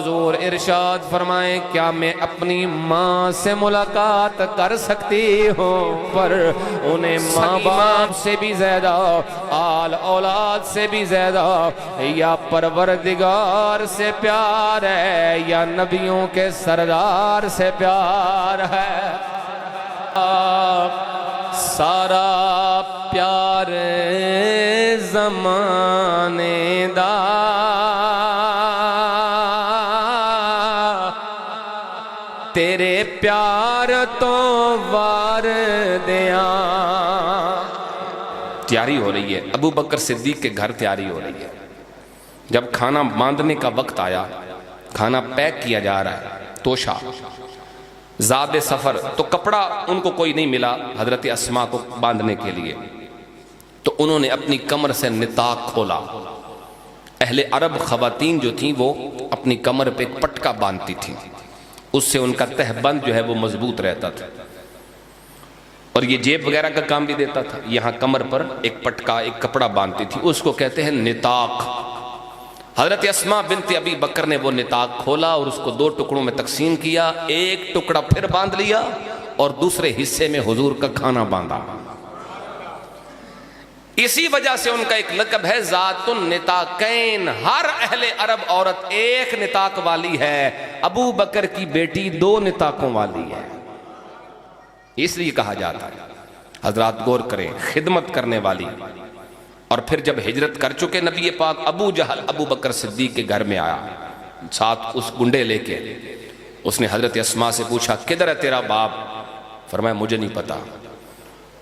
حضور ارشاد فرمائیں کیا میں اپنی ماں سے ملاقات کر سکتی ہوں؟ پر انہیں ماں باپ سے بھی زیادہ، آل اولاد سے بھی زیادہ یا پروردگار سے پیار ہے یا نبیوں کے سردار سے پیار ہے؟ سارا پیار زمانے دا تیرے پیار تو وار دیاں۔ تیاری ہو رہی ہے، ابو بکر صدیق کے گھر تیاری ہو رہی ہے۔ جب کھانا باندھنے کا وقت آیا، کھانا پیک کیا جا رہا ہے، توشہ زاد سفر، تو کپڑا ان کو کوئی نہیں ملا حضرت اسماء کو باندھنے کے لیے، تو انہوں نے اپنی کمر سے نطاق کھولا۔ اہل عرب خواتین جو تھیں وہ اپنی کمر پہ ایک پٹکا باندھتی تھیں، اس سے ان کا تہبند جو ہے وہ مضبوط رہتا تھا، اور یہ جیب وغیرہ کا کام بھی دیتا تھا۔ یہاں کمر پر ایک پٹکا، ایک کپڑا باندھتی تھی، اس کو کہتے ہیں نطاق۔ حضرت اسماء بنت ابی بکر نے وہ نطاق کھولا اور اس کو 2 ٹکڑوں میں تقسیم کیا، ایک ٹکڑا پھر باندھ لیا اور دوسرے حصے میں حضور کا کھانا باندھا۔ اسی وجہ سے ان کا ایک لقب ہے ذات النطاقین۔ ہر اہل عرب عورت ایک نطاق والی ہے، ابو بکر کی بیٹی 2 نطاقوں والی ہے، اس لیے کہا جاتا ہے۔ حضرات غور کریں، خدمت کرنے والی۔ اور پھر جب ہجرت کر چکے نبی پاک، ابو جہل ابو بکر صدیق کے گھر میں آیا، ساتھ اس گنڈے لے کے۔ اس نے حضرت اسماء سے پوچھا کدھر ہے تیرا باپ؟ فرمایا مجھے نہیں پتا۔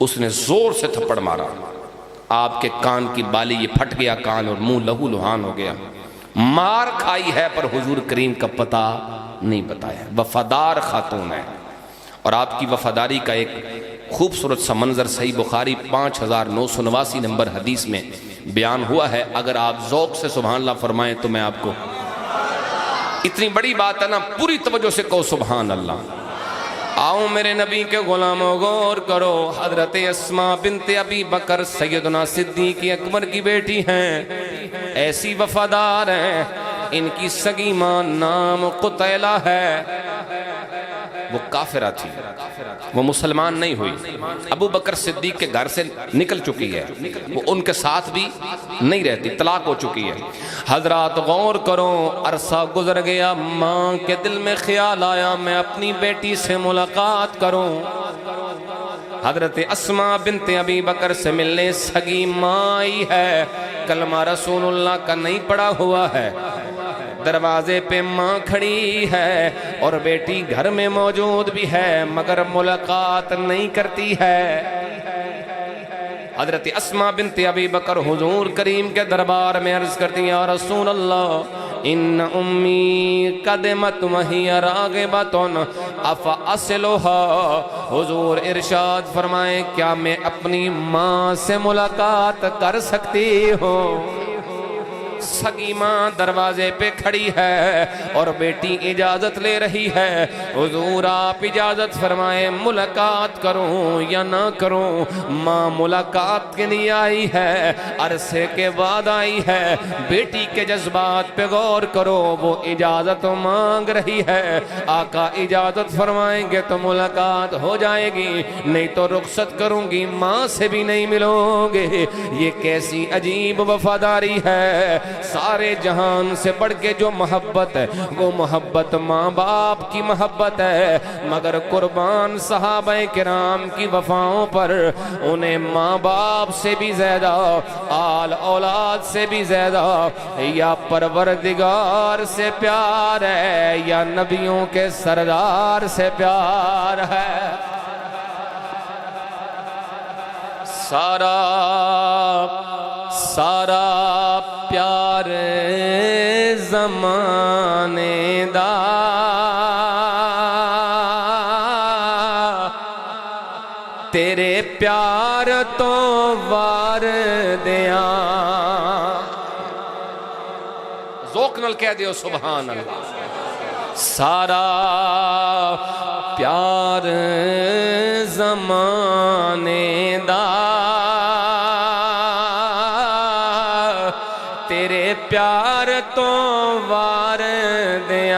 اس نے زور سے تھپڑ مارا، آپ کے کان کی بالی یہ پھٹ گیا کان اور منہ لہو لہان ہو گیا۔ مار کھائی ہے پر حضور کریم کا پتہ نہیں بتایا۔ وفادار خاتون ہے، اور آپ کی وفاداری کا ایک خوبصورت سا منظر صحیح بخاری 5989 نمبر حدیث میں بیان ہوا ہے۔ اگر آپ ذوق سے سبحان اللہ فرمائیں تو میں آپ کو، اتنی بڑی بات ہے نا، پوری توجہ سے کہو سبحان اللہ۔ آؤ میرے نبی کے غلاموں غور کرو، حضرت اسماء بنت ابی بکر سیدنا صدیق اکبر کی بیٹی ہیں، ایسی وفادار ہیں۔ ان کی سگی ماں نام قتیلہ ہے، وہ کافرہ تھی، وہ مسلمان نہیں ہوئی، ابو بکر صدیق کے گھر سے نکل چکی ہے، وہ ان کے ساتھ بھی نہیں رہتی، طلاق ہو چکی ہے۔ حضرات غور کرو، عرصہ گزر گیا، ماں کے دل میں خیال آیا میں اپنی بیٹی سے ملاقات کروں۔ حضرت اسماء بنت ابی بکر سے ملنے سگی ماں آئی ہے، کلمہ رسول اللہ کا نہیں پڑا ہوا ہے، دروازے پہ ماں کھڑی ہے اور بیٹی گھر میں موجود بھی ہے مگر ملاقات نہیں کرتی ہے۔ حضرت اسماء بنت ابی بکر حضور کریم کے دربار میں عرض کرتی یا رسول اللہ ان امی قدمت وہی راغبت افاصلها۔ حضور ارشاد فرمائیں کیا میں اپنی ماں سے ملاقات کر سکتی ہوں؟ سگی ماں دروازے پہ کھڑی ہے اور بیٹی اجازت لے رہی ہے۔ حضور آپ اجازت فرمائیں ملاقات کروں یا نہ کروں؟ ماں ملاقات کے لیے آئی ہے، عرصے کے بعد آئی ہے، بیٹی کے جذبات پہ غور کرو، وہ اجازت مانگ رہی ہے۔ آقا اجازت فرمائیں گے تو ملاقات ہو جائے گی، نہیں تو رخصت کروں گی، ماں سے بھی نہیں ملوں گے۔ یہ کیسی عجیب وفاداری ہے۔ سارے جہان سے بڑھ کے جو محبت ہے وہ محبت ماں باپ کی محبت ہے، مگر قربان صحابہ کرام کی وفاؤں پر انہیں ماں باپ سے بھی زیادہ، آل اولاد سے بھی زیادہ یا پروردگار سے پیار ہے یا نبیوں کے سردار سے پیار ہے۔ سارا پیار زمانے دا تیرے پیار تو وار دیاں۔ ذوق نال کہہ دیو سبحان اللہ۔ سارا پیار زمانے دا تیرے پیار تو وار دیاں۔